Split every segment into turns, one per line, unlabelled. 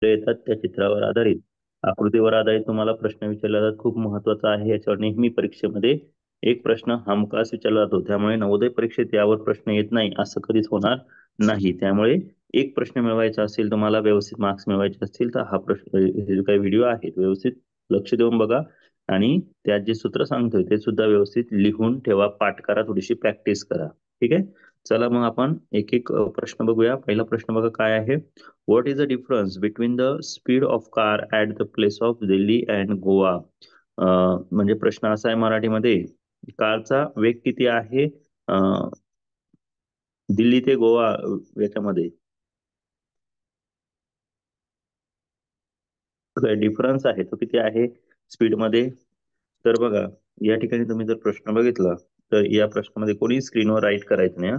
येतात त्या चित्रावर आधारित आकृतीवर आधारित तुम्हाला प्रश्न विचारला जातात. खूप महत्वाचा आहे. याच्यावर नेहमी परीक्षेमध्ये एक प्रश्न हमखास विचारला जातो. त्यामुळे नवोदय परीक्षेत यावर प्रश्न येत नाही असं कधीच होणार नाही. त्यामुळे एक प्रश्न मिळवायचा असेल, तुम्हाला व्यवस्थित मार्क्स मिळवायचे असतील तर हा प्रश्न, हे जो काही व्हिडिओ आहे व्यवस्थित लक्ष देऊन बघा आणि त्यात जे सूत्र सांगतोय ते सुद्धा व्यवस्थित लिहून ठेवा, पाठ करा, थोडीशी प्रॅक्टिस करा. ठीक आहे. चला मग आपण एक एक प्रश्न बघूया. पहिला प्रश्न बघा काय आहे. What is the difference between the speed of car at the place of Delhi and Goa? म्हणजे प्रश्न असा आहे मराठीमध्ये, कारचा वेग किती आहे दिल्ली ते गोवा याच्यामध्ये? डिफरन्स आहे तो किती आहे स्पीड मध्ये? तर बघा, या ठिकाणी तुम्ही जर प्रश्न बघितला तर या प्रश्नामध्ये कोणी स्क्रीनवर राईट करायचं नाही.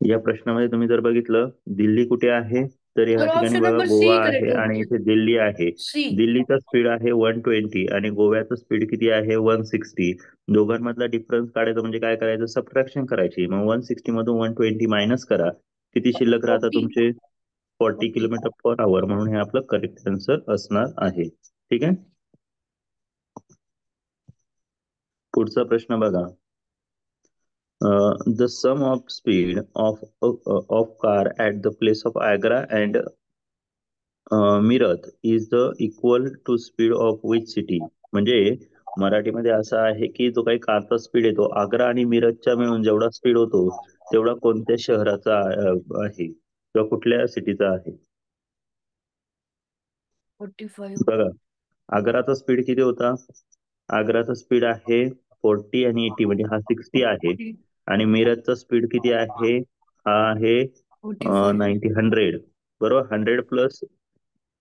या प्रश्नामध्ये तुम्ही जर बघितलं, दिल्ली कुठे आहे तर या
और
ठिकाणी
ऑप्शन
बघा
नंबर
गोवा
सी
आहे
करेक्ट
आणि
होगी।
इथे दिल्ली आहे.
सी।
दिल्लीचा स्पीड आहे 120 आणि गोव्याचा स्पीड किती आहे 160. दोघांमधला डिफरन्स काढायचा म्हणजे काय करायचं, सबट्रॅक्शन करायची. मग 160 मधून 120 मायनस करा, किती शिल्लक राहतात
40।
तुमचे? 40
40।
Kilometre per hour. म्हणून हे आपलं करेक्ट आन्सर असणार आहे. ठीक आहे. पुढचा प्रश्न बघा. The sum of speed of car at the place of Agra and Meerut is the equal to speed of which city? म्हणजे मराठीमध्ये असं आहे की जो काही कारचा स्पीड येतो आग्रा आणि मिरजच्या मिळून जेवढा स्पीड होतो तेवढा कोणत्या शहराचा आहे किंवा कुठल्या सिटीचा आहे?
45।
बघा, आग्राचा स्पीड किती होता? आग्राचा स्पीड आहे 40 आणि 80 म्हणजे हा 60 आहे. आणि मिरजचा स्पीड किती आहे? हा आहे
45।
90 100. बरोबर. 100 प्लस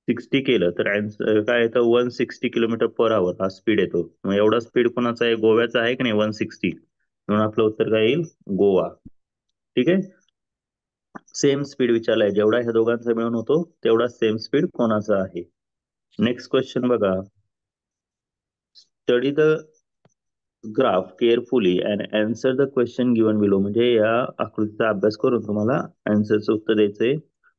60 केलं तर answer काय येतं 160 किलोमीटर पर आवर हा स्पीड येतो. मग एवढा स्पीड कोणाचा आहे? गोव्याचा आहे की नाही 160. म्हणून आपलं उत्तर काय येईल? गोवा. ठीक आहे. सेम स्पीड विचारलाय, जेवढा ह्या दोघांचा मिळून होतो तेवढा सेम स्पीड कोणाचा आहे? नेक्स्ट क्वेश्चन बघा. Study the graph carefully and answer the question given below. म्हणजे या आकृतीचा अभ्यास करून तुम्हाला आन्सरचं उत्तर द्यायचंय.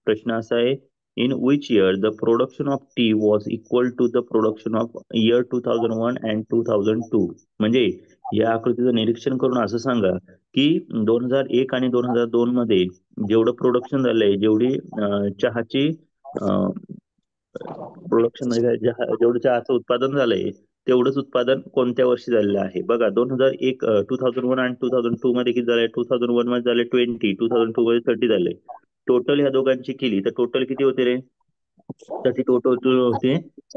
प्रश्न असा आहे, in which year the production of tea was equal to the production of year 2001 and 2002? म्हणजे या आकृतीचं निरीक्षण करून असं सांगा की 2001 आणि 2002 मध्ये जेवढं प्रोडक्शन झालंय, जेवढी चहाची प्रोडक्शन म्हणजे जेवढं चहाचं उत्पादन झालंय तेवढंच उत्पादन कोणत्या वर्षी झालेलं आहे? बघा, 2001 2001 आणि 2002 मध्ये किती झालंय? 2001 मध्ये झाले 20, 2002 मध्ये 30 झाले. टोटल ह्या दोघांची केली तर टोटल किती होते रे? तर ती टोटल होते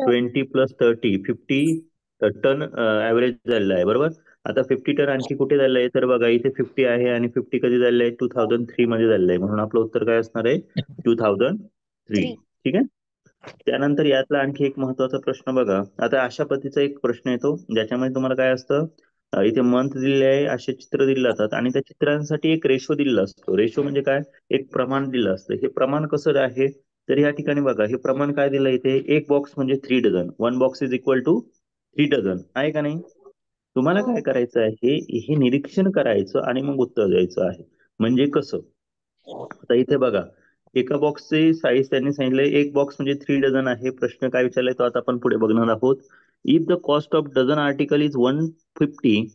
20 प्लस 30 50 टन ऍव्हरेज झालेला आहे. बरोबर. आता 50 टन आणखी कुठे झालेलं आहे तर बघा, इथे 50 आहे आणि 50 कधी झालेलं आहे? 2003 मध्ये झालेलं आहे. म्हणून आपलं उत्तर काय असणार आहे? 2003. ठीक आहे. त्यानंतर यातला आणखी एक महत्वाचा प्रश्न बघा. आता अशा पद्धतीचा एक प्रश्न येतो ज्याच्यामध्ये तुम्हाला काय असतं, इथे मंथ दिलेले आहे, असे चित्र दिले जातात आणि त्या चित्रांसाठी एक रेशो दिलेला असतो. रेशो म्हणजे काय? एक प्रमाण दिलं असतं. हे प्रमाण कसं आहे तर या ठिकाणी बघा, हे प्रमाण काय दिलं इथे, एक बॉक्स म्हणजे 3 dozen. 1 box is equal to 3 dozen आहे का नाही? तुम्हाला काय करायचं आहे, हे हे निरीक्षण करायचं आणि मग उत्तर द्यायचं आहे. म्हणजे कसं, आता इथे बघा, एका बॉक्सची साईज त्यांनी सांगितलंय, एक बॉक्स म्हणजे 3 डझन आहे. प्रश्न काय विचारलाय तो आता आपण पुढे बघणार आहोत. If the cost of dozen article is 150,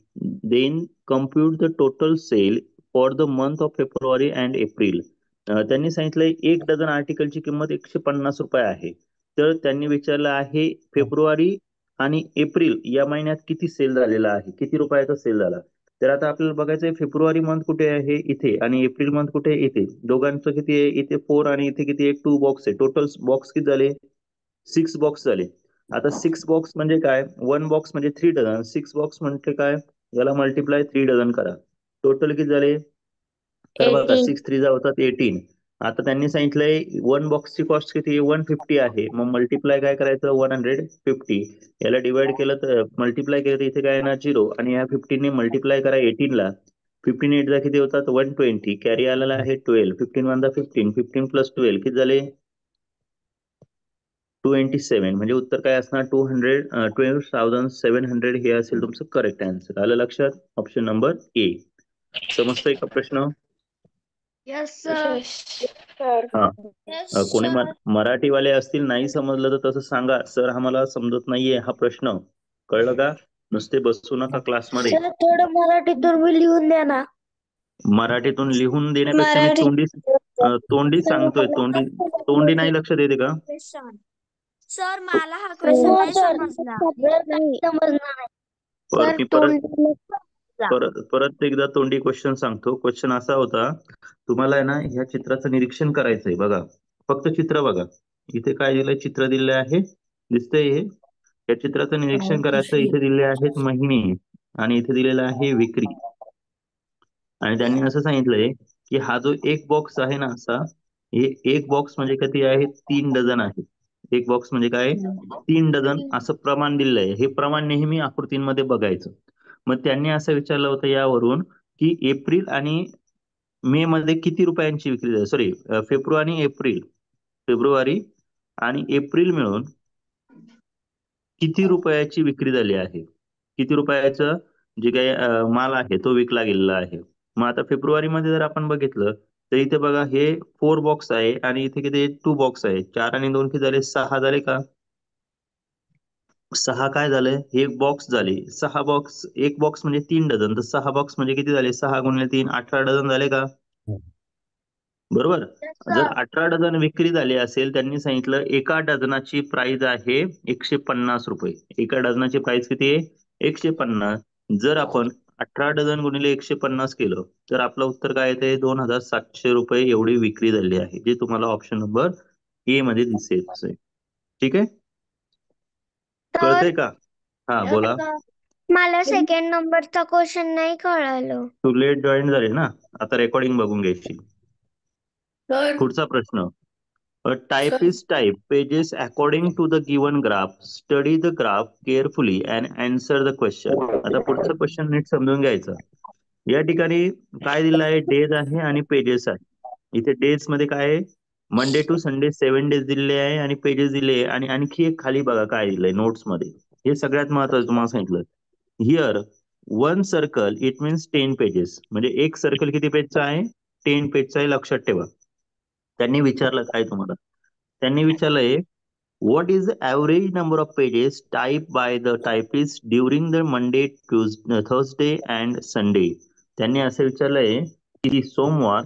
then compute the total sale for the month of February and April. त्यांनी सांगितलंय एक डझन आर्टिकलची किंमत 150 रुपये आहे. तर त्यांनी विचारलं आहे फेब्रुवारी आणि एप्रिल या महिन्यात किती सेल झालेला आहे, किती रुपयाचा सेल झाला. तर आता आपल्याला बघायचंय फेब्रुवारी मंथ कुठे आहे इथे आणि एप्रिल मंथ कुठे आहे इथे. दोघांचं किती आहे? इथे 4 आणि इथे किती आहे? 2 बॉक्स आहे. टोटल बॉक्स किती झाले? 6 बॉक्स झाले. आता 6 बॉक्स म्हणजे काय? 1 बॉक्स म्हणजे 3 डझन. 6 बॉक्स म्हणजे काय? याला मल्टिप्लाय 3 डझन करा. टोटल किती झाले? तर बघा,
18।
6 3 जा होतात 18. आता त्यांनी सांगितलंय 1 बॉक्सची कॉस्ट किती आहे? 150 आहे. मग मल्टिप्लाय काय करायचं? 150. याला डिवाइड केलं तर मल्टिप्लाय केलं तर इथे काय येणार? 0. आणि या 15 ने मल्टिप्लाय करा 18 ला. 15 8 ला किती होतात? 120. कॅरी आलेला आहे 12. 15 वन 15. 15 प्लस 12 किती झाले? 227. म्हणजे उत्तर काय असणार? 12,700 हे असेल तुमचं करेक्ट आन्सर. आलं लक्षात? Option number A. समजतंय का प्रश्न?
Yes sir.
हा.
यस
कोणी
सर.
मराठीवाले असतील, नाही समजलं तर तसं सांगा, सर आम्हाला समजत नाहीये हा प्रश्न. कळलं का? नुसते बसू नका क्लासमध्ये.
सर थोडं मराठीतून मी लिहून द्या ना.
मराठीतून लिहून देण्यापेक्षा मी
मराठी.
तोंडी सांगतोय. तोंडी तोंडी नाही लक्ष देते का?
सर मला हा क्वेश्चन
हो
नाही
सर.
समजला.
समजणार.
सर
मी परत एकदा तोंडी क्वेश्चन सांगतो. क्वेश्चन असा होता, तुम्हाला आहे ना ह्या चित्राचं निरीक्षण करायचंय. बघा, फक्त चित्र बघा. इथे काय दिलंय? चित्र दिले आहे, दिसतंय हे? या चित्राचं निरीक्षण करायचं. इथे दिले आहेत महिने आणि इथे दिलेला आहे विक्री. आणि त्यांनी असं सांगितलंय की हा जो एक बॉक्स आहे ना असा, हे एक बॉक्स म्हणजे किती आहे? 3 डझन आहे. एक बॉक्स म्हणजे काय? 3 डझन असं प्रमाण दिलेलं आहे. हे प्रमाण नेहमी आकृतींमध्ये बघायचं. मग त्यांनी असं विचारलं होतं यावरून की एप्रिल आणि मे मध्ये किती रुपयांची विक्री झाली? सॉरी, फेब्रुवारी आणि एप्रिल मिळून किती रुपयाची विक्री झाली आहे? किती रुपयाचं जे काही माल आहे तो विकला गेलेला आहे. मग आता फेब्रुवारीमध्ये जर आपण बघितलं तर इथे बघा, हे 4 बॉक्स आहे आणि इथे किती? 2 बॉक्स आहे. 4 आणि 2 किती झाले? 6 झाले का? 6 काय झाले? हे एक बॉक्स झाले. 6 बॉक्स, एक बॉक्स म्हणजे 3 डझन, तर 6 बॉक्स म्हणजे किती झाले? 6 गुणिले 3, 18 डझन झाले का? बरोबर. जर 18 डझन विक्री झाली असेल, त्यांनी सांगितलं एका डझनाची प्राइस आहे 150 रुपये. एका डझनाची प्राइस किती आहे? 150. जर आपण 18 डझन गुणिले 150 केलं तर आपलं उत्तर काय येते? 2700 रुपये एवढी विक्री झाली आहे, जे तुम्हाला ऑप्शन नंबर ए मध्ये दिसेल. ठीक आहे?
तर
कळतंय का? हा, बोला.
मला सेकंड नंबरचा क्वेश्चन नाही कळालं.
तू लेट जॉईन झाले ना, आता रेकॉर्डिंग बघून घ्यायची.
सर.
पुढचा प्रश्न. A
sir.
typist type pages according to the given graph. Study the graph carefully and answer the question. आता पुढचा क्वेश्चन नीट समजून घ्यायचा. या ठिकाणी काय दिलं आहे? डेज आहे आणि पेजेस आहे. इथे डेज मध्ये काय आहे? मंडे टू संडे 7 डेज दिलेले आहे आणि पेजेस दिले आहे. आणि आणखी एक खाली बघा काय दिलंय नोट्स मध्ये. हे सगळ्यात महत्वाचं तुम्हाला सांगितलं. Here 1 circle it means 10 pages. म्हणजे एक सर्कल किती पेजचा आहे? 10 पेजचा आहे, लक्षात ठेवा. त्यांनी विचारलं काय तुम्हाला? त्यांनी विचारलंय what is the average number of pages type by the typist during the Monday, Thursday and Sunday. त्यांनी असं विचारलंय की सोमवार,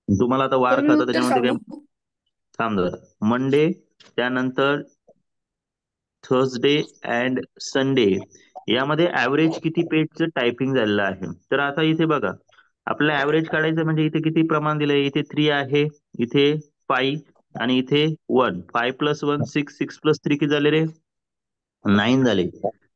तुम्हाला आता वार
तर मी
कळतं
उत्तर
त्याच्यामध्ये
सांगू.
काय? थांब जरा. मंडे, त्यानंतर थर्सडे अँड संडे, यामध्ये ऍव्हरेज किती पेजचं टायपिंग झालेलं आहे? तर आता इथे बघा, आपल्याला ऍव्हरेज काढायचं म्हणजे इथे किती प्रमाण दिलंय? इथे 3 आहे, इथे 5 आणि इथे 1. 5 + 1 6, 6 + 3 किती झाले रे? 9 झाले.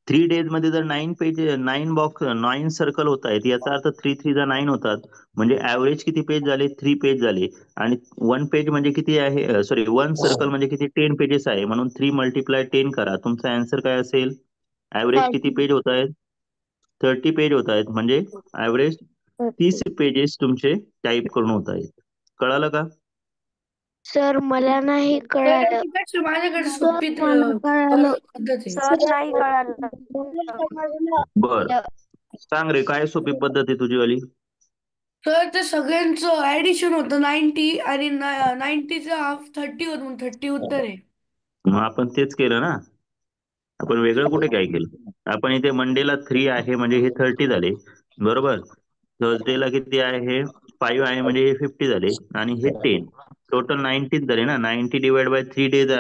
3 डेज मध्ये जर 9 पेज, 9 सर्कल होत आहेत, याचा अर्थ 3 3 9 होतात. म्हणजे ऍव्हरेज किती पेज झाले? 3 पेज झाले. आणि 1 पेज म्हणजे किती आहे? सॉरी, 1 सर्कल म्हणजे किती? 10 पेजेस आहे. म्हणून 3 × 10 करा. तुमचा आन्सर काय असेल? ऍव्हरेज किती पेज होत आहेत? 30 पेज होत आहेत. म्हणजे ऍव्हरेज 30 पेजेस तुमचे टाईप करून होत आहेत. कळालं का?
सर मला नाही
सर
कळालं.
याच्यापेक्षा माझ्याकडे
सर
सोपी
मला कळालं.
पद्धत आहे.
सर नाही कळालं.
बर, सांग रे, काय सोपी पद्धत आहे तुझी वाली?
सर ते सगळ्यांचं ऍडिशन होतं 90 आणि 90चं हाफ 30 होतं, म्हणून 30 उत्तर आहे.
मग आपण तेच केलं ना. आपण वेगळं कुठे काय केलं? आपण इथे मंडेला 3 आहे म्हणजे हे 30 झाले, बरोबर. थर्सडेला किती आहे? 5 आहे म्हणजे हे 50 झाले आणि हे 10. टोटल 90 झाले ना. 90 डिवाइड बाय 3 डेज,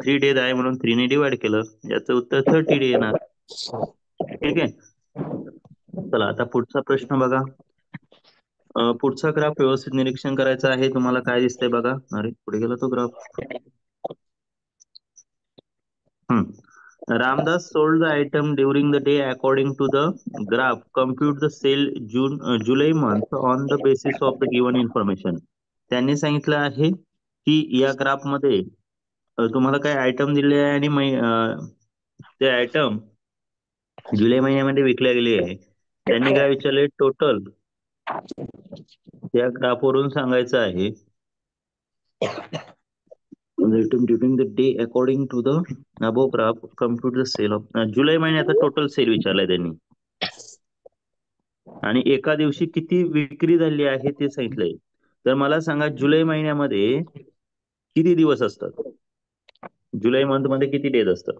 3 डेज आहे म्हणून 3 ने डिवाइड केलं. याचं उत्तर 30 डे येणार. ठीक आहे. चला आता पुढचा प्रश्न बघा. पुढचा ग्राफ व्यवस्थित निरीक्षण करायचं आहे. तुम्हाला काय दिसतंय बघा. अरे, पुढे गेला तो graph. Ramdas sold the item during the day according to the graph. Compute the sale July month on the basis of the given information. त्यांनी सांगितलं आहे की या ग्राफ मध्ये तुम्हाला काय आयटम दिले आहे आणि ते आयटम जुलै महिन्यामध्ये विकल्या गेले आहे. त्यांनी काय विचारले? टोटल या ग्राफ वरून सांगायचं आहे. Item during the day according to the above graph, compute the sale of जुलै महिन्याचा टोटल सेल विचारलाय त्यांनी. आणि एका दिवशी किती विक्री झाली आहे ते सांगितलंय. तर मला सांगा जुलै महिन्यामध्ये किती दिवस असतात? जुलै मंथ मध्ये किती डेज असतात?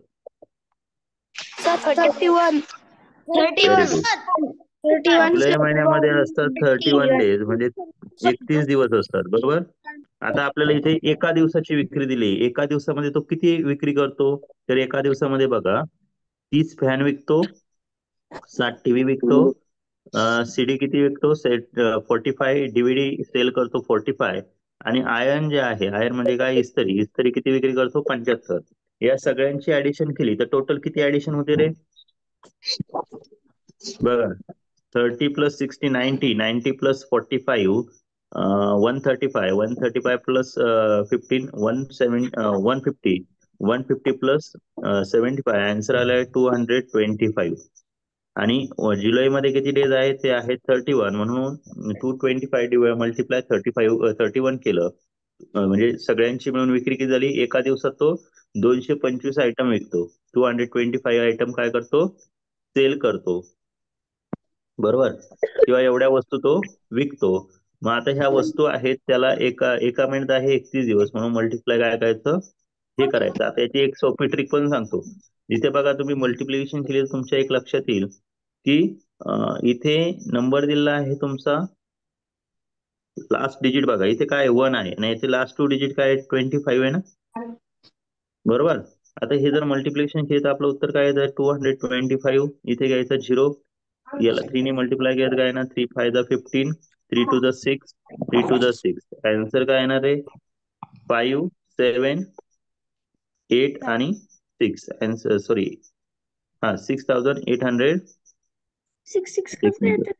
31.
Very
31
good.
31
जुलै महिन्यामध्ये असतात 31 डेज, म्हणजे 31 दिवस असतात, बरोबर. आता आपल्याला इथे एका दिवसाची विक्री दिली, एका दिवसामध्ये तो किती विक्री करतो? तर एका दिवसामध्ये बघा 30 फॅन विकतो, 60 टीव्ही विकतो, सीडी किती विकतो? 45 डीव्हीडी सेल करतो 45, आणि आयर्न जे आहे, आयर्न म्हणजे काय? इस्त्री. इस्त्री किती विक्री करतो? 75. या सगळ्यांची ऍडिशन केली तर टोटल किती ऍडिशन होते रे? बघा, 30 plus 60 90, 90 plus 45 135, 135 plus 15 150, 150 plus 75, answer आलाय 225. आणि जुलैमध्ये किती डेज आहेत? ते आहेत 31, म्हणून 225 मल्टिप्लाय 31 केलं, म्हणजे सगळ्यांची मिळून विक्री किती झाली? एका दिवसात तो 225 आयटम विकतो. 225 आयटम काय करतो? सेल करतो, बरोबर. किंवा एवढ्या वस्तू तो विकतो. मग आता ह्या वस्तू आहेत त्याला एका मिनिट आहे 31 दिवस, म्हणून मल्टिप्लाय काय करायचं? हे करायचं. आता याची एक सोपी ट्रिक पण सांगतो. जिथे बघा तुम्ही मल्टिप्लिकेशन केली तर तुमच्या एक लक्षात येईल की इथे नंबर दिलेला आहे तुमचा, लास्ट डिजिट बघा इथे काय 1 आहे, आणि याचे लास्ट 2 डिजिट काय 25 आहे ना, बरोबर. आता हे जर मल्टिप्लिकेशन केलं तर आपलं उत्तर काय येतं? 225. इथे घ्यायचं 0, याला 3 ने मल्टिप्लाय केलं काय ना, 3 5 जा 15, 3 2 जा 6, 3 2 जा 6, आन्सर काय येणार आहे? 5 7 8 आणि 6, आन्सर सॉरी, हा 6800.
6
एक मिनिट,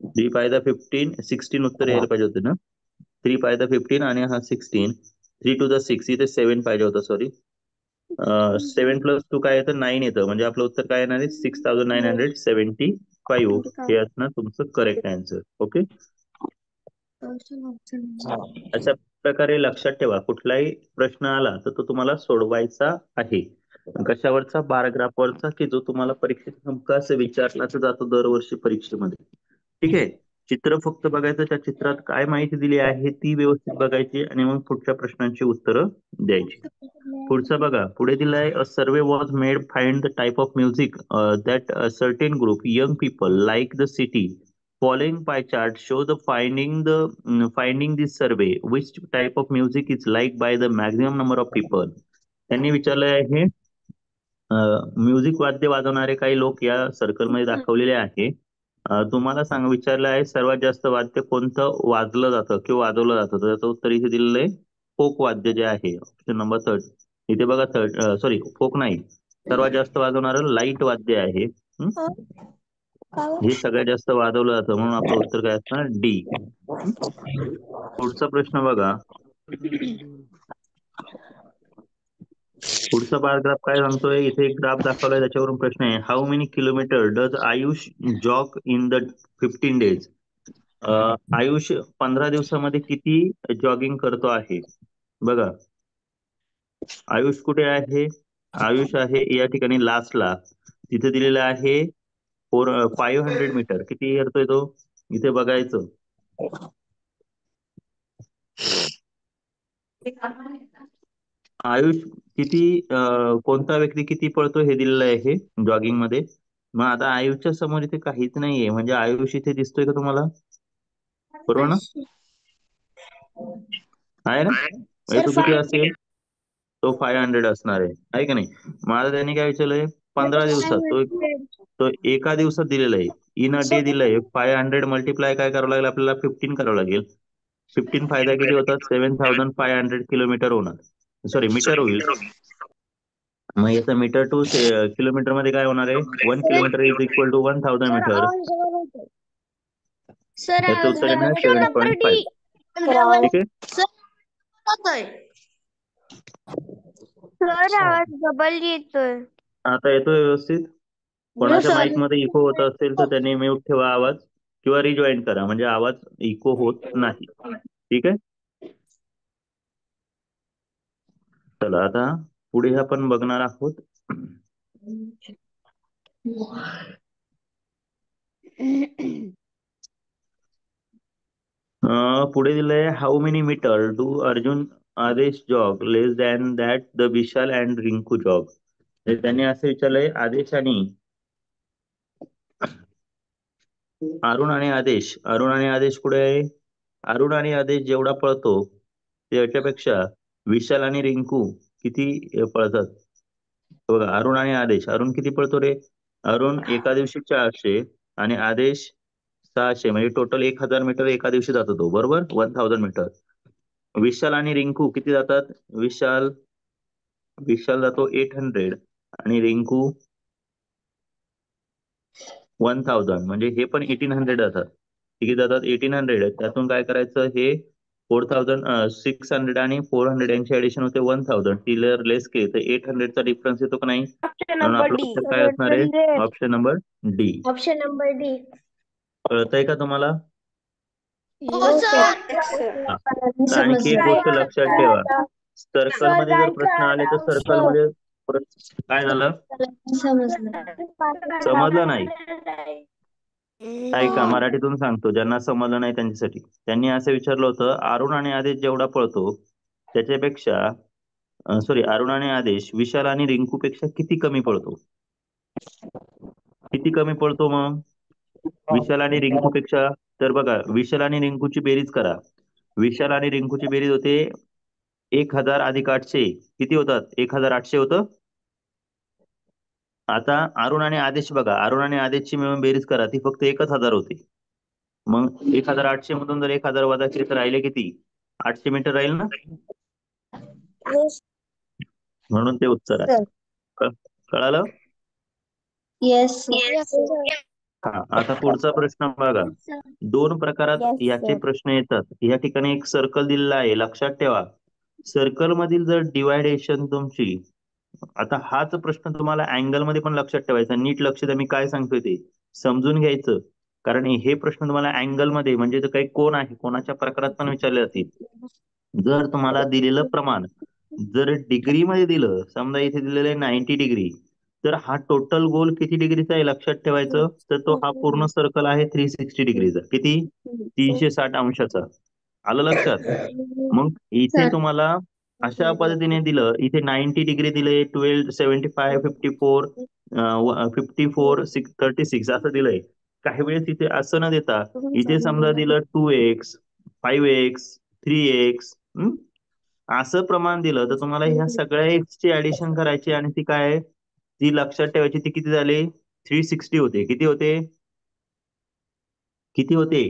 3 5 जा 15, 16 उत्तर यायला पाहिजे होते ना. 3 5 जा 15 आणि हा 16, 3 2 जा 6, इथे 7 पाहिजे होता, सॉरी. 7 प्लस 2 काय येतं? 9 येतं, म्हणजे आपलं उत्तर काय येणार आहे? 6975. हे असणार तुमचं करेक्ट आन्सर. ओके. अशा प्रकारे लक्षात ठेवा, कुठलाही प्रश्न आला तर तो तुम्हाला सोडवायचा आहे. कशावरचा? बाराग्राफवरचा, की जो तुम्हाला परीक्षेत हमखास विचारला जातो दरवर्षी परीक्षेमध्ये. ठीक आहे. चित्र फक्त बघायचं, त्या चित्रात काय माहिती दिली आहे ती व्यवस्थित बघायची, आणि मग पुढच्या प्रश्नांची उत्तरं द्यायची. पुढचं बघा, पुढे दिलंय a survey was made find the type of music that certain group young people like the city. Following pie chart show the finding this survey which type of music is liked by the maximum number of people. त्यांनी विचारलं आहे, music वाद्य वाजवणारे काही लोक या सर्कलमध्ये दाखवलेले आहे. तुम्हाला विचारलं आहे सर्वात जास्त वाद्य कोणतं वाजलं जातं किंवा वाजवलं जातं, तर त्याचं उत्तर इथे दिलेलं आहे फोक वाद्य जे आहे, ऑप्शन नंबर 3. इथे बघा सॉरी, फोक नाही, सर्वात जास्त वाजवणारं लाईट वाद्य आहे. हे सगळ्यात जास्त वाजवलं जातं, म्हणून आपलं उत्तर काय असणार? डी. पुढचा प्रश्न बघा, पुढचा पॅराग्राफ काय सांगतोय? इथे एक ग्राफ दाखवलाय, त्याच्यावरून प्रश्न आहे, how many kilometre does Ayush jog in the 15 days. Ayush 15 दिवसामध्ये किती जॉगिंग करतो आहे? बघा, आयुष कुठे आहे? आयुष आहे या ठिकाणी लास्टला, तिथे दिलेला आहे 500 मीटर. किती करतोय तो? इथे बघायचं, आयुष किती, कोणता व्यक्ती किती पळतो हे दिलेलं आहे जॉगिंग मध्ये. मग आता आयुषच्या समोर इथे काहीच नाहीये, म्हणजे आयुष इथे दिसतोय का तुम्हाला? बरोबर ना, आहे ना. म्हणजे
सर
तो किती असेल? तो 500 असणार आहे का नाही? मला त्यांनी काय विचारलंय? 15 दिवसात, तो एका दिवसात दिलेला आहे, इन अ डे दिलंय. 500 मल्टिप्लाय काय करावं लागेल आपल्याला? 15 करावं लागेल. 15 फायदा किती होतात? 7500 किलोमीटर होणार, सॉरी मीटर होईल. मग याचा मीटर टू किलोमीटर मध्ये काय होणार आहे? 1 kilometre is equal to 1000 metre.
Sir
याचं
आवाज
उत्तर येणार
ऑप्शन नंबर
7.5.
डी.
ठीक आहे.
सर आवाज डबल येतोय.
आता येतोय व्यवस्थित? कोणाच्या माईक मध्ये इको होत असेल तर त्यांनी म्यूट ठेवा आवाज, किंवा रिजॉईन करा, म्हणजे आवाज इको होत नाही. ठीक आहे. चला आता पुढे आपण बघणार आहोत. पुढे दिलंय how many meter do Arjun Adesh jog less than that the Vishal and Rinku jog. त्यांनी असं विचारलंय आदेश आणि अरुण आणि आदेश कुठे आहे? अरुण आणि आदेश जेवढा पळतो त्याच्यापेक्षा विशाल आणि रिंकू किती पळतात? बघा अरुण आणि आदेश. अरुण किती पळतो रे? अरुण एका दिवशी 400 आणि आदेश 600 म्हणजे टोटल 1000 मीटर एका दिवशी जातो तो, बरोबर? 1000 मीटर. विशाल आणि रिंकू किती जातात? विशाल जातो 800 आणि रिंकू 1000 म्हणजे हे पण 1800 जातात. किती जातात? 1800. त्यातून काय करायचं? हे 4600 आणि 400 यांची ऍडिशन होते 1000. ती लेस केली तर 800चा डिफरन्स येतो का नाही?
ऑप्शन
म्हणून
नंबर
आपलं
डी.
उत्तर काय असणार आहे? Option number D.
Option number D.
कळतंय का तुम्हाला?
हो सर.
हा. तर आणखी एक गोष्ट लक्षात ठेवा, सर्कल मध्ये जर प्रश्न आले तर सर्कल मध्ये काय झालं? समजलं नाही? ऐका मराठीतून सांगतो, ज्यांना समजलं नाही त्यांच्यासाठी. त्यांनी असं विचारलं होतं अरुण आणि आदेश जेवढा पळतो त्याच्यापेक्षा सॉरी अरुण आणि आदेश विशाल आणि रिंकू पेक्षा किती कमी पळतो? किती कमी पळतो मग विशाल आणि रिंकू पेक्षा? तर बघा विशाल आणि रिंकूची बेरीज करा. विशाल आणि रिंकूची बेरीज होते 1000 अधिक 800 किती होतात? 1800 होतं. आता अरुण आणि आदेश बघा, अरुण आणि आदेशची मिळून बेरीज करा, ती फक्त 1000 होती. मग 1800 मधून जर 1000 वजा केले तर राहिले किती? 800 मीटर राहील ना? म्हणून ते उत्तर आहे. कळालं?
येस.
हा. आता पुढचा प्रश्न बघा. दोन प्रकारात याचे प्रश्न येतात. या ठिकाणी एक सर्कल दिलेला आहे, लक्षात ठेवा. सर्कल मधील जर डिवायडेशन तुमची, आता हाच प्रश्न तुम्हाला अँगल मध्ये पण लक्षात ठेवायचा. नीट लक्ष द्या मी काय सांगतोय ते समजून घ्यायचं, कारण हे प्रश्न तुम्हाला अँगल मध्ये म्हणजे जो काही कोण आहे कोणाच्या प्रकारात पण विचारले जातील. जर तुम्हाला दिलेलं प्रमाण जर डिग्री मध्ये दिलं, समजा इथे दिलेलं आहे 90 डिग्री, तर हा टोटल गोल किती डिग्रीचा आहे लक्षात ठेवायचं. तर तो हा पूर्ण सर्कल आहे 360 डिग्रीचा. किती? 360 अंशाचा. आलं लक्षात? मग इथे तुम्हाला अशा पद्धतीने दिलं, इथे 90 डिग्री दिले, 12 75 54 54 36 असं दिलंय. काही वेळेस इथे असं न देता इथे समजा दिलं 2x 5x 3x असं प्रमाण दिलं, तर तुम्हाला ह्या सगळ्या एक्स ची ऍडिशन करायची आणि ती काय आहे ती लक्षात ठेवायची. ती किती झाली? 360 होते. किती होते? किती होते?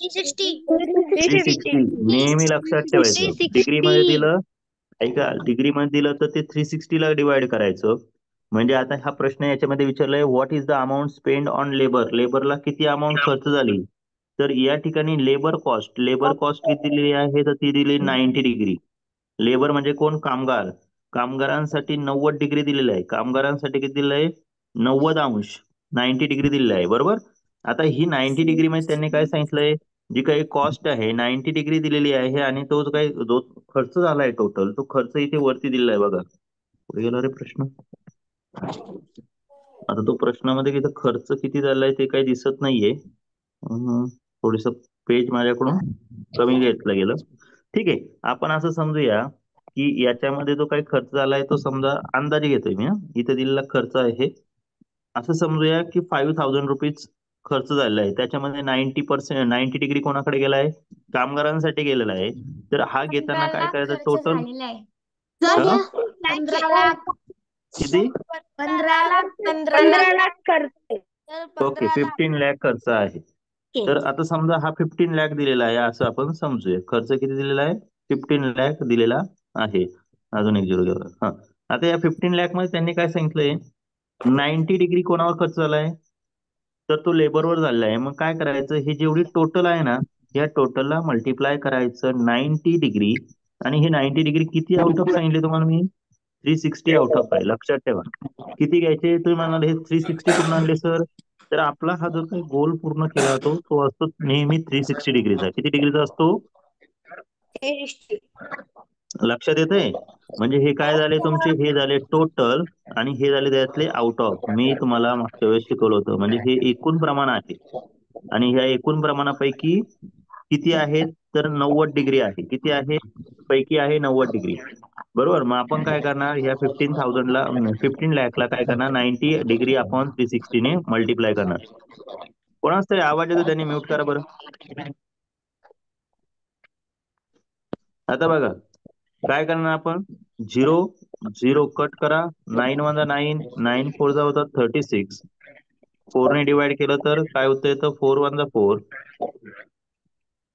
360. नेहमी लक्षात ठेवायचं. डिग्री मध्ये दिलं, ऐका डिग्री मध्ये दिलं तर ते 360 ला डिवाइड करायचं. म्हणजे आता हा प्रश्न याच्यामध्ये विचारलाय what is the amount spend on labour. लेबरला किती अमाऊंट खर्च झाली? तर या ठिकाणी लेबर कॉस्ट किती दिलेली आहे? तर ती दिली 90 डिग्री. लेबर म्हणजे कोण? कामगार. कामगारांसाठी 90 डिग्री दिलेलं आहे. कामगारांसाठी किती दिलेलं आहे? 90 अंश 90 डिग्री दिलेलं आहे, बरोबर? आता ही 90 डिग्री मध्ये त्यांनी काय सांगितलंय, जी काही कॉस्ट आहे 90 डिग्री दिलेली आहे आणि तो जो खर्च झालाय टोटल, तो खर्च इथे वरती दिलेला आहे बघा. पुढे गेला रे प्रश्न. आता तो प्रश्नामध्ये इथं खर्च किती झालाय ते काही दिसत नाहीये. थोडस पेज माझ्याकडून कमी घेतलं गेलं. ठीक आहे, आपण असं समजूया की याच्यामध्ये जो काही खर्च झालाय तो समजा अंदाजे घेतोय मी. इथे दिलेला खर्च आहे असं समजूया की 5000 रुपीज खर्च झालेला आहे. त्याच्यामध्ये 90% डिग्री कोणाकडे गेलाय? कामगारांसाठी गेलेला आहे. तर हा घेताना काय करायचं? टोटल किती?
15 लाख करते.
ओके 15 लाख खर्च आहे. तर आता समजा हा 15 लाख दिलेला आहे असं आपण समजूया. खर्च किती दिलेला आहे? 15 लाख दिलेला आहे. अजून एक झिरो घ्या. हा. आता या 15 लाख मध्ये त्यांनी काय सांगितलंय? 90 डिग्री कोणावर खर्च झालाय? तर तो लेबरवर झालेला आहे. मग काय करायचं? हे जेवढी टोटल आहे ना, या टोटलला मल्टिप्लाय करायचं 90 डिग्री. आणि हे 90 डिग्री किती आउट ऑफ सांगितले तुम्हाला मी? 360 आउट ऑफ आहे. लक्षात ठेवा. किती घ्यायचे तुम्ही म्हणाले? हे 360 कुठून आणले सर? तर आपला हा जो काही गोल पूर्ण केला जातो तो असतो नेहमी 360 डिग्रीचा. किती डिग्रीचा असतो? लक्षात येते? म्हणजे हे काय झाले तुमचे, हे झाले टोटल आणि हे झाले त्यातले आउट ऑफ. मी तुम्हाला मागच्या वेळेस शिकवलं होतं. म्हणजे हे एकूण प्रमाण आहे आणि ह्या एकूण प्रमाणापैकी किती आहेत, तर 90 डिग्री आहे. किती आहे पैकी आहे 90 डिग्री. बरोबर. मग आपण काय करणार, ह्या 15,000ला 15 लाखला काय करणार, 90 डिग्री अपॉन 360 ने मल्टिप्लाय करणार. कोणाच तरी आवाज येतो, त्यांनी म्यूट करा बरं. आता बघा काय करणार आपण, 0 कट करा, 9 वन 9, 9 4 जा होतात 36, 4 ने डिवाइड केलं तर काय होतं, येतं 4 वन 4,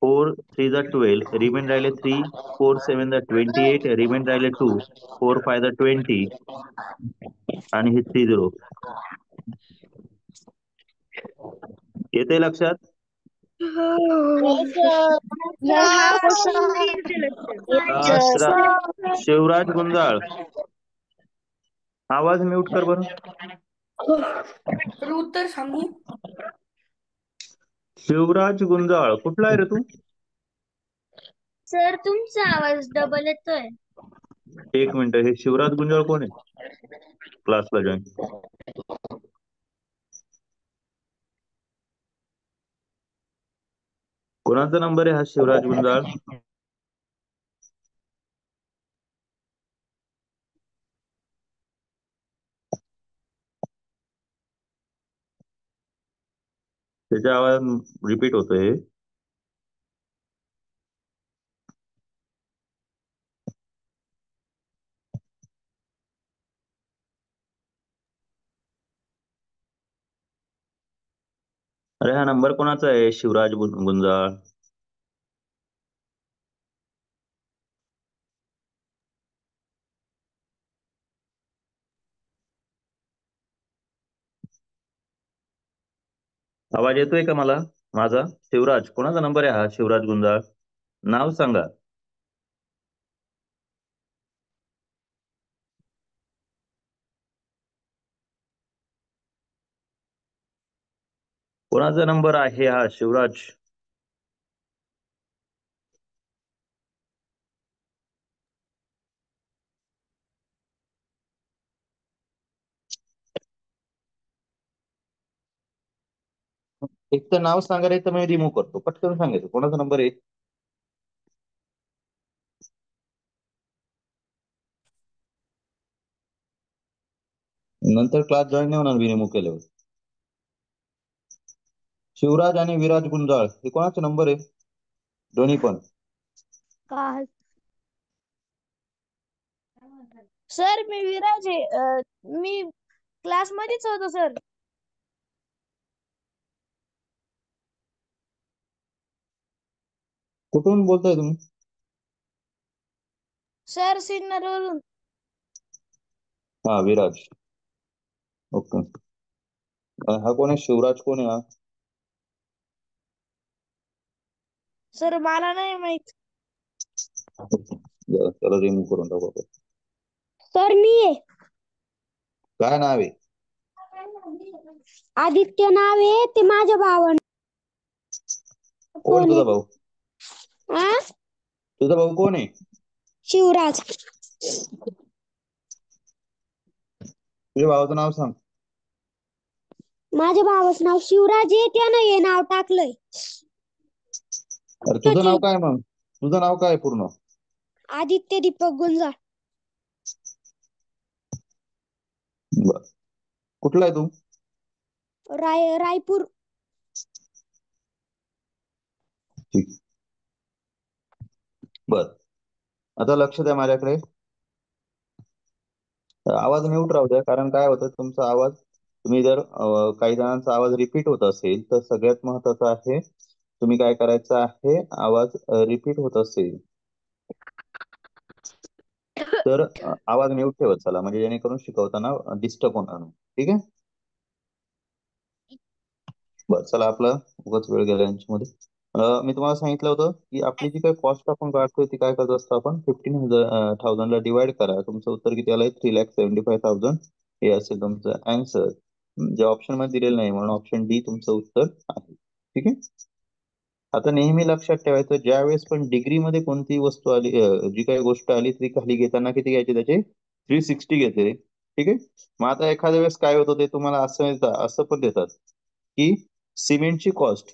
4 3 जा 12, रिमेन राहिले 3, 4 7 जा 28, रिमेन राहिले 2, 4 5 जा 20 आणि हे 3 0. येते लक्षात?
हा क्वेश्चन नाही येते लक्षात.
शिवराज गुंजाळ, आवाज म्यूट कर बरं.
तर उत्तर सांगू?
शिवराज गुंजाळ, कुठला आहे रे तू?
सर तुमचा आवाज डबल येतोय.
एक मिनिट, हे शिवराज गुंजाळ कोण आहे क्लासला जॉईन? कोणाचा नंबर आहे हा शिवराज गुंजाळ? त्याचा आवाज रिपीट होतोय. अरे हा नंबर कोणाचा आहे, शिवराज गुंजाळ? आवाज येतोय का मला माझा? शिवराज, कोणाचा नंबर आहे हा शिवराज गुंजाळ? नाव सांगा. कोणाचा नंबर आहे हा शिवराज? एक तर नाव सांगा रे, तर मी रिमूव्ह करतो. पटकन सांगायचं कोणाचा नंबर आहे. नंतर क्लास जॉईन नाही होणार मी रिमूव्ह केल्यावर. शिवराज आणि विराज गुंजाळ हे कोणाचा नंबर आहे? दोन्ही पण.
सर मी विराज आहे. मी क्लास मध्येच होतो सर.
कुठून बोलताय तुम्ही?
सर सिन्नर वरून.
हा विराज, ओके. हा कोण आहे शिवराज, कोण आहे हा?
सर मला नाही माहित.
त्याला रिमूव्ह करून टाकू आपण.
सर मी आहे.
काय नाव आहे?
आदित्य नाव आहे, ते माझ्या भावाने.
कोण तुझा भाऊ?
आ?
तुझा भाऊ कोण आहे?
शिवराज.
तुझ्या भावाचं नाव सांग.
माझ्या भावाचं नाव शिवराज आहे, त्यानं हे नाव टाकलंय.
अरे तुझं नाव काय मग? तुझं नाव काय पूर्ण?
आदित्य दीपक गुंजाळ.
बर, कुठला आहे तू?
रायपूर.
ठीक. बर, आता लक्ष द्या माझ्याकडे. आवाज म्यूट राहू द्या, कारण काय होतं तुमचा आवाज, तुम्ही जर काही जणांचा आवाज रिपीट होत असेल तर सगळ्यात महत्वाचं आहे तुम्ही काय करायचं आहे, आवाज रिपीट होत असेल तर आवाज म्यूट ठेवत चला, म्हणजे जेणेकरून शिकवताना डिस्टर्ब होणार नाही. ठीक आहे? बरं, चला आपला उगाच वेळ गेला यांच्यामध्ये. मी तुम्हाला सांगितलं होतं की आपली जी काही कॉस्ट आपण काढतोय ती काय करत असतो आपण, 15,000 ला डिवाइड करा, तुमचं उत्तर किती आलंय, 3,75,000 हे असेल तुमचं आन्सर. जे ऑप्शन मध्ये दिलेलं नाही म्हणून ऑप्शन डी तुमचं उत्तर आहे. ठीक आहे? आता नेहमी लक्षात ठेवायचं, ज्या वेळेस पण डिग्रीमध्ये कोणती वस्तू आली, जी काही गोष्ट आली ती खाली घेताना किती घ्यायची, त्याचे 360 घेते. ठीक आहे. मग आता एखाद्या वेळेस काय होतं ते तुम्हाला असं पण देतात की सिमेंटची कॉस्ट,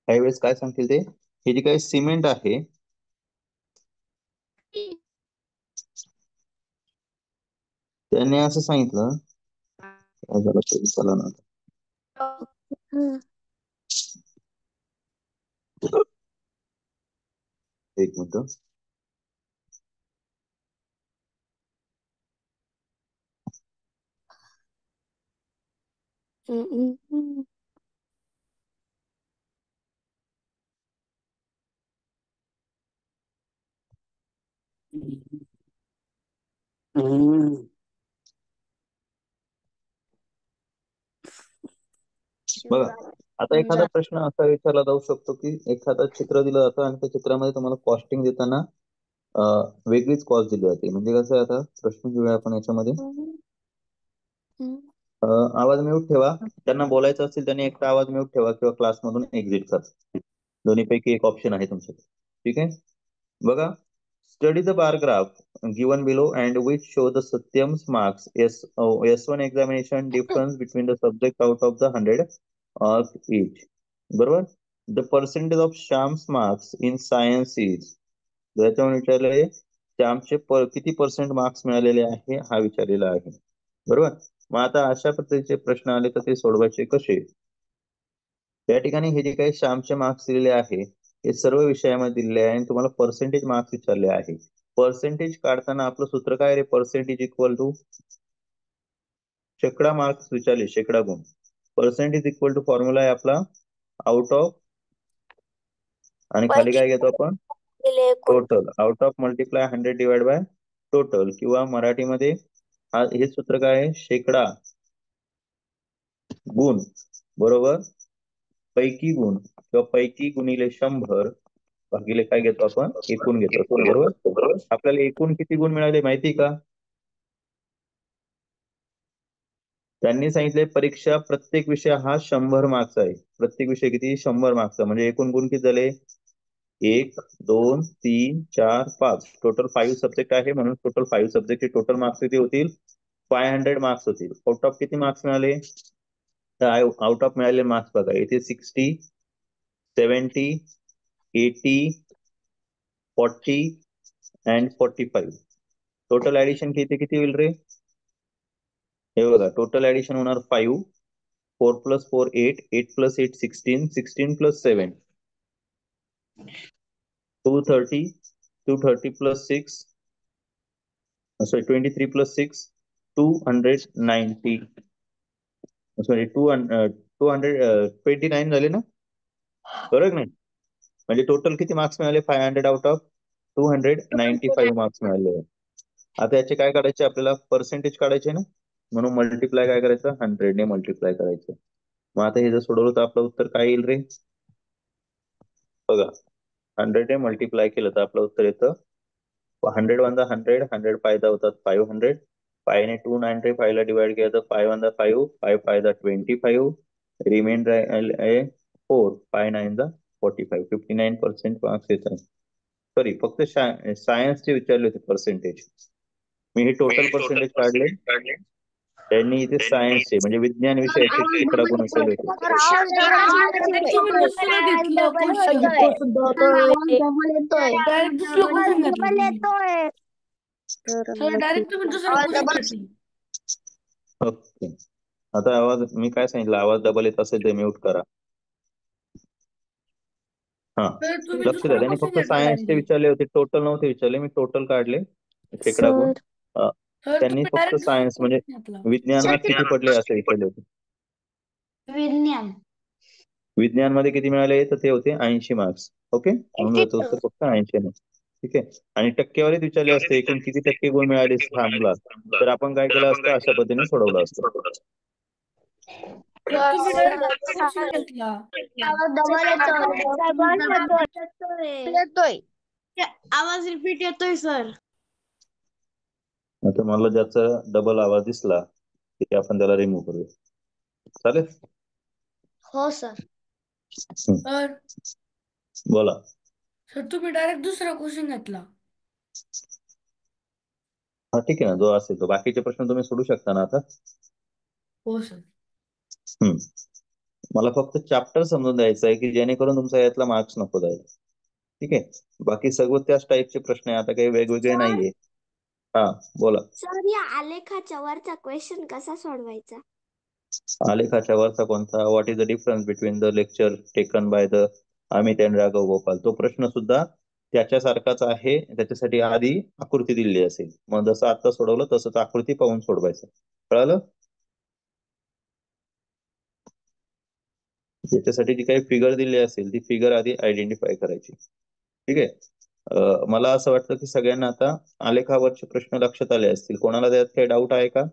काही वेळेस काय सांगतील ते, हे जी काही सिमेंट आहे त्यांनी असं सांगितलं, काय झालं तरी चला ना, एक मिनिट. बघा, आता एखादा प्रश्न असा विचारला जाऊ शकतो की एखादं चित्र दिलं जातं आणि त्या चित्रामध्ये तुम्हाला कॉस्टिंग देताना वेगळीच कॉस्ट दिली जाते. म्हणजे कसं आहे, आता प्रश्न घेऊया आपण याच्यामध्ये. आवाज म्यूट ठेवा. त्यांना बोलायचं असेल त्यांनी एकटा आवाज म्यूट ठेवा किंवा क्लासमधून एक्झिट करा. दोन्हीपैकी एक ऑप्शन आहे तुमच्याकडे. ठीक आहे. बघा, study the bar graph given below and which show the Satyam's marks S1 examination difference between the subject out of the 100 of each. बरोबर. The percentage of Shyam's marks in science is, याच्यावर विचारले श्यामचे किती पर्सेंट मार्क्स मिळालेले आहे हा विचारलेला आहे. बरोबर. मग आता अशा पद्धतीचे प्रश्न आले तर ते सोडवायचे कसे. त्या ठिकाणी हे जे काही श्यामचे मार्क्स दिलेले आहे हे सर्व विषयामध्ये दिलेले आहे आणि तुम्हाला पर्सेंटेज मार्क्स विचारले आहे. पर्सेंटेज काढताना आपलं सूत्र काय रे, पर्सेंटेज इक्वल टू शेकडा मार्क्स विचारले, शेकडा गुण. पर्सेंटेज इक्वल टू फॉर्म्युला आहे आपला आउट ऑफ, आणि खाली काय घेतो आपण, total. Out of multiply 100 divide by total, किंवा मराठीमध्ये हे सूत्र काय आहे, शेकडा गुण बरोबर पैकी गुण किंवा पैकी गुणिले 100 भागिले काय घेतो आपण, एकूण घेतो असतो. बरोबर. आपल्याला एकूण किती गुण मिळाले माहिती का, त्यांनी सांगितले परीक्षा प्रत्येक विषय हा 100 मार्क्स आहे. प्रत्येक विषय किती, 100 मार्क्सचा. म्हणजे एकूण गुण किती झाले, 1 2 3 4 5, टोटल 5 सब्जेक्ट आहे म्हणून टोटल 5 सब्जेक्टचे टोटल मार्क्स किती होतील, 500 मार्क्स होतील. आउट ऑफ किती मार्क्स मिळाले, तर आउट ऑफ मिळालेले मार्क्स बघा, इथे 60 70 80 40 अँड 45. टोटल ऍडिशन किती होईल रे, हे बघा, टोटल ऍडिशन होणार 5, 4 + 4 8, 8 + 8 16, 16 + 7 230, 230 + 6, सॉरी 23 + 6 290, सॉरी 229 झाले ना, बरोबर नाही. म्हणजे टोटल किती मार्क्स मिळाले, 500 आउट ऑफ 295 मार्क्स मिळाले. आता याचे काय काढायचे आपल्याला, पर्सेंटेज काढायचे ना, म्हणून मल्टिप्लाय काय करायचं, 100 ने मल्टिप्लाय करायचं. मग आता हे जर सोडवलं तर आपलं उत्तर काय येईल रे, बघा 100 ने मल्टिप्लाय केलं तर आपलं उत्तर येतं 100 वन 100, 100 फायदा होतात 500, 5 ने 295 ला डिवाइड केलं तर 5 वन 5, 5 फायदा 25, रिमेंडर आहे 4, 5 9 45, 59% मार्क्स येतात. सॉरी, फक्त सायन्सचे विचारले होते पर्सेंटेज, मी हे टोटल पर्सेंटेज काढले. त्यांनी इथे सायन्सचे म्हणजे विज्ञान विषयाचे शेकडा गुण असेल होते.
डायरेक्ट तुम्ही दुसरं घेतलं क्वेश्चन, डायरेक्ट दुसरं क्वेश्चन घेतलं तुम्ही. सर डायरेक्ट तुम्ही दुसरं क्वेश्चन घेतलं.
ओके. आता आवाज, मी काय सांगितलं, आवाज डबल येत असेल तर म्यूट करा. हा,
सर तुम्ही
लक्ष द्या,
दुसरं
त्यांनी
क्वेश्चन
फक्त
घेतलं
सायन्सचे
डायरेक्ट.
विचारले होते, टोटल नव्हते विचारले. मी टोटल काढले शेकडा गुण.
सर
त्यांनी
तुम्ही
फक्त
डायरेक्ट दुसरं
सायन्स म्हणजे
क्वेश्चन घेतला.
विज्ञानात किती पडले असे विचारले होते.
विज्ञान
विज्ञानमध्ये किती मिळाले तर ते होते 80 मार्क्स. ओके, म्हणून याचं उत्तर फक्त 80 नाही. ठीक आहे. आणि टक्केवारीत विचारले असते एकूण किती टक्के गुण मिळाले थांबला, तर आपण काय केलं असतं, अशा पद्धतीने सोडवलं असतं.
सर तुम्ही डायरेक्ट दुसरं क्वेश्चन घेतला.
डबल येतोय, आवाज रिपीट येतोय सर.
आता मला ज्याचा डबल आवाज दिसला की आपण त्याला रिमूव्ह करूया, चालेल.
हो सर.
सर
बोला.
सर तुम्ही डायरेक्ट दुसरा क्वेश्चन घेतला.
हा ठीक आहे ना, जो असेल तो. बाकीचे प्रश्न तुम्ही सोडू शकता ना आता.
हो सर.
हम्म. मला फक्त चॅप्टर समजून द्यायचं आहे की जेणेकरून तुमचा यातला मार्क्स नको जायला. ठीक आहे. बाकी सगळं त्याच टाईपचे प्रश्न आहे, आता काही वेगवेगळे नाहीये. हा बोला.
सर या आलेखाच्या वरचा क्वेश्चन कसा सोडवायचा?
आलेखाच्या वरचा कोणता? What is the difference between the lecture taken by the Amit and Raghav Gopal? तो प्रश्न सुद्धा त्याच्यासारखाच आहे. त्याच्यासाठी आधी आकृती दिलेली असेल, मग जसं आता सोडवलं तसंच आकृती पाहून सोडवायचं. कळालं? त्याच्यासाठी जी काही फिगर दिली असेल ती फिगर आधी आयडेंटिफाय करायची. ठीक आहे. मला असं वाटतं की सगळ्यांना आता आलेखावरचे प्रश्न लक्षात आले असतील. कोणाला त्यात काही डाऊट आहे का?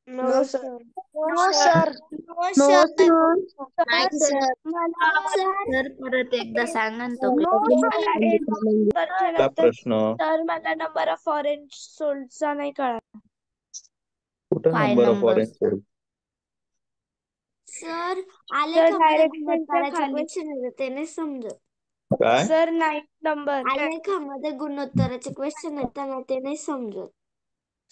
No sir. No sir. No sir.
नाही सर. सर परत एकदा सांगा ना तो
का प्रश्न?
तर मला नंबर ऑफ ऑरेंज सोल्डचा नाही कळत.
कुठं
five
number of
number.
Orange?
Sir आलेखामध्ये
डायरेक्शनच्या
गुणोत्तराचे
खाली.
क्वेश्चन आहे ते नाही समजत.
काय?
Sir 9 number.
आलेखामध्ये गुणोत्तराचे क्वेश्चन येताना ते नाही समजत.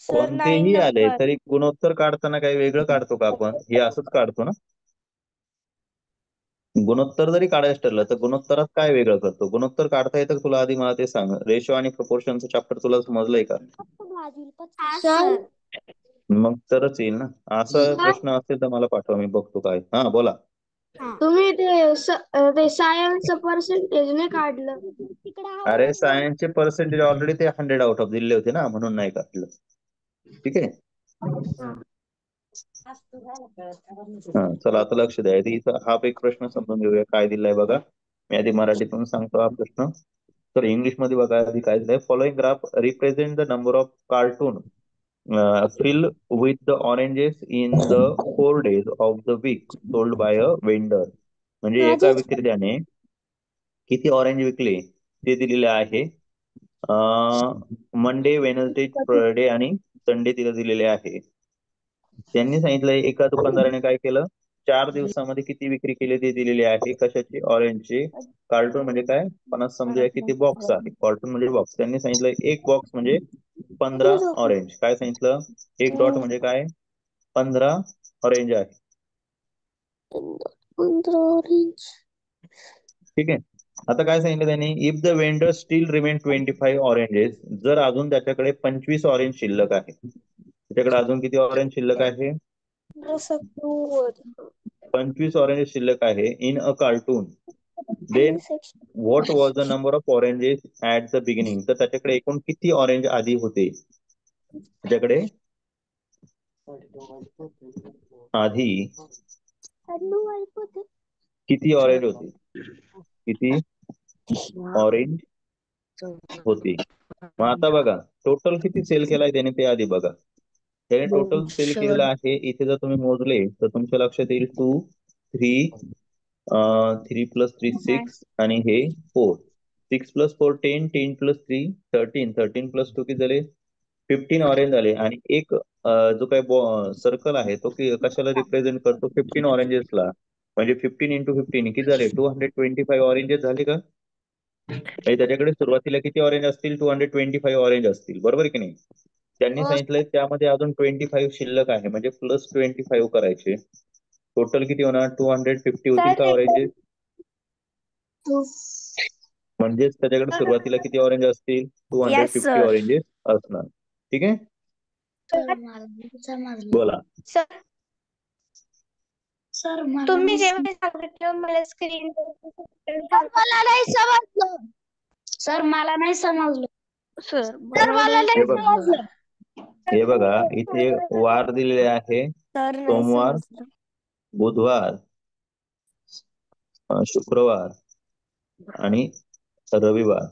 सर 9
कोणतेही आले
नंबर.
तरी गुणोत्तर काढताना काही वेगळं काढतो का आपण? हे असंच काढतो ना. गुणोत्तर जरी काढायचं ठरलं तर गुणोत्तरात काय वेगळं करतो? गुणोत्तर काढता येतं का तुला? आधी मला ते सांग. रेशो आणि प्रपोर्शनचं चॅप्टर तुला समजलंय का?
हा सर.
मग तरच येईल ना. असा प्रश्न असेल तर मला पाठवा, मी बघतो काय. हा बोला.
तुम्ही ते सायन्सचं पर्सेंटेज नाही काढलं.
अरे सायन्सचे पर्सेंटेज ऑलरेडी ते 100 आउट ऑफ दिले होते ना, म्हणून नाही काढलं. ठीक आहे. हा चला आता लक्ष द्या. इथं हा एक प्रश्न समजून घेऊया काय दिलाय बघा. मी आधी मराठीतून सांगतो हा प्रश्न. तर इंग्लिश मध्ये बघा आधी काय दिलंय. Following graph represent the number of carton fill with the oranges in the 4 days of the week sold by a vendor. म्हणजे एका विक्रेत्याने किती ऑरेंज विकले ते दिलेले आहे. मंडे, वेनसडे, फ्रायडे आणि संडे तिला दिलेले आहे. त्यांनी सांगितलंय एका दुकानदाराने काय केलं, 4 दिवसामध्ये किती विक्री केली ते दिलेले आहे. कशाची? ऑरेंजची. कार्टून म्हणजे काय? पन्नास समजूया किती बॉक्स आहे. कार्टून म्हणजे बॉक्स. त्यांनी सांगितलं एक बॉक्स म्हणजे 15 ऑरेंज. काय सांगितलं? एक डॉट म्हणजे काय? 15 ऑरेंज आहे. ठीक आहे. आता काय सांगितलं त्यांनी? If the vendor steel remain 25 oranges, जर अजून त्याच्याकडे 25 ऑरेंज शिल्लक आहे. त्याच्याकडे अजून किती ऑरेंज शिल्लक आहे? 25 ऑरेंज शिल्लक आहे in a carton. Then what was the number of oranges at the beginning. तर त्याच्याकडे एकूण किती ऑरेंज आधी होते? त्याच्याकडे आधी किती ऑरेंज होते? किती ऑरेंज होती? मग आता बघा टोटल किती सेल केलाय त्याने ते आधी बघा. त्याने टोटल सेल केलेला आहे. इथे जर तुम्ही मोजले तर तुमच्या लक्षात येईल 2, 3, 3 + 3 6 आणि हे 4. 6 + 4 10, 10 + 3 13, 13 + 2 किती झाले? 15 ऑरेंज झाले. आणि एक जो काही सर्कल आहे तो कशाला रिप्रेझेंट करतो? 15 ऑरेंजेसला. म्हणजे 15 × 15 किती झाले? 225 ऑरेंजेस झाले का? म्हणजे त्याच्याकडे सुरुवातीला किती ऑरेंज असतील? 225 ऑरेंज असतील, बरोबर की नाही? त्यांनी सांगितलंय त्यामध्ये अजून 25 शिल्लक आहे, म्हणजे +25 करायचे. टोटल किती होणार? 250 होतील का ऑरेंजेस? म्हणजेच त्याच्याकडे सुरुवातीला किती ऑरेंज असतील?
Yes,
250
sir.
ऑरेंजेस असणार. ठीक आहे. बोला.
सर तुम्ही जेव्हा सांगितलं मला स्क्रीन मला नाही समजलं. सर मला नाही समजलं. सर मला
हे
नाही
बघ
समजलं.
हे बघा इथे वार दिलेले आहे.
सर नाही
सोमवार,
समजलं.
बुधवार, शुक्रवार आणि रविवार.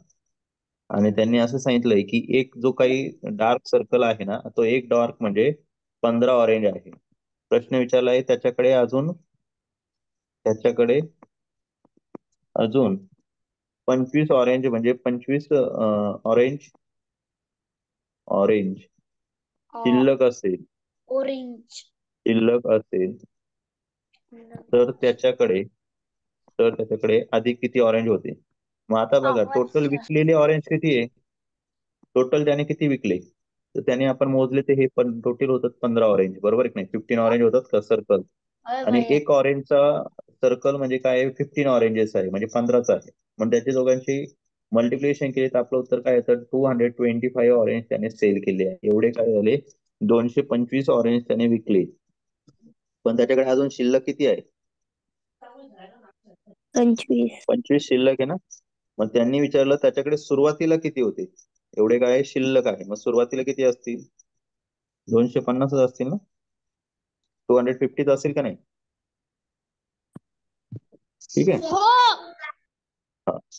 आणि त्यांनी असं सांगितलंय की एक जो काही डार्क सर्कल आहे ना, तो एक डार्क म्हणजे 15 ऑरेंज आहे. प्रश्न विचारलाय त्याच्याकडे अजून 25 ऑरेंज म्हणजे 25 ऑरेंज ऑरेंज शिल्लक असेल.
ऑरेंज.
शिल्लक असेल तर त्याच्याकडे आधी किती ऑरेंज होते. मग आता बघा टोटल विकलेले ऑरेंज किती आहे, टोटल त्याने किती विकले, तर त्याने आपण मोजले ते हे पण टोटल होतात 15 ऑरेंज, बरोबर आहे की नाही. 15 ऑरेंज होतात का सर्कल, आणि एक ऑरेंजचा सर्कल म्हणजे काय, 15 ऑरेंजेस आहे म्हणजे 15चा आहे. मग त्याच्या दोघांची मल्टिप्लिकेशन केले तर आपलं उत्तर काय येतं, 225 ऑरेंज त्याने सेल केले आहे. एवढे काय झाले, 225 ऑरेंज त्याने विकले. पण त्याच्याकडे अजून शिल्लक किती आहे, 25 शिल्लक आहे ना. मग त्यांनी विचारलं त्याच्याकडे सुरुवातीला किती होते, एवढे काय शिल्लक आहे. मग सुरुवातीला किती असतील, 250 असतील ना, 250 असेल का नाही. ठीक आहे.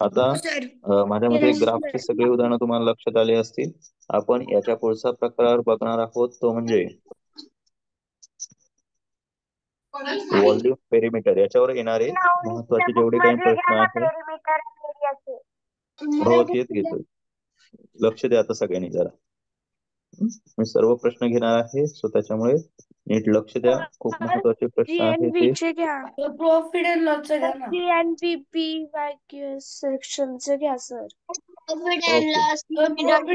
आता माझ्या मते ग्राफचे सगळे उदाहरणं तुम्हाला लक्षात आले असतील. आपण याच्या पुढचा प्रकार बघणार आहोत तो म्हणजे व्हॉल्यूम पेरिमीटर. याच्यावर येणारे महत्वाचे जेवढे काही प्रश्न आहेत, हो तेच घेतोय. लक्ष द्या आता सगळ्यांनी जरा. मी सर्व प्रश्न घेणार आहे, सो त्याच्यामुळे नीट लक्ष द्या. खूप महत्वाचे प्रश्न आहेत ते.
प्रॉफिट अँड लॉसचं घ्या ना.
सेक्शनचं घ्या सर.
प्रॉफिट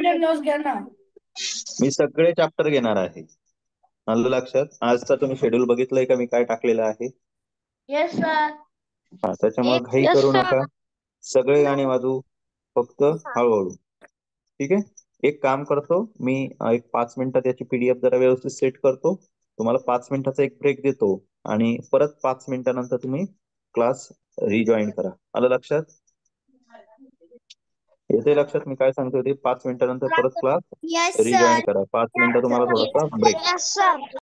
अँड लॉस घ्या ना.
मी सगळे चॅप्टर घेणार आहे, आलं लक्षात. आजचा तुम्ही शेड्यूल बघितलंय का, मी काय टाकलेलं आहे.
Yes sir.
हा, त्याच्यामुळे घाई करू नका, सगळे गाणे वाजू, फक्त हळूहळू. ठीक आहे. एक काम करतो मी, एक 5 मिनिटात याची पीडीएफ जरा व्यवस्थित सेट करतो. तुम्हाला 5 मिनिटाचा एक ब्रेक देतो आणि परत 5 मिनिटानंतर तुम्ही क्लास रिजॉईन करा. आलं लक्षात, येते लक्षात मी काय सांगतो ते. 5 मिनिटानंतर परत क्लास
येस
रिजॉईन
सर.
करा. 5 मिनिटं तुम्हाला थोडासा ब्रेक.
Yes sir.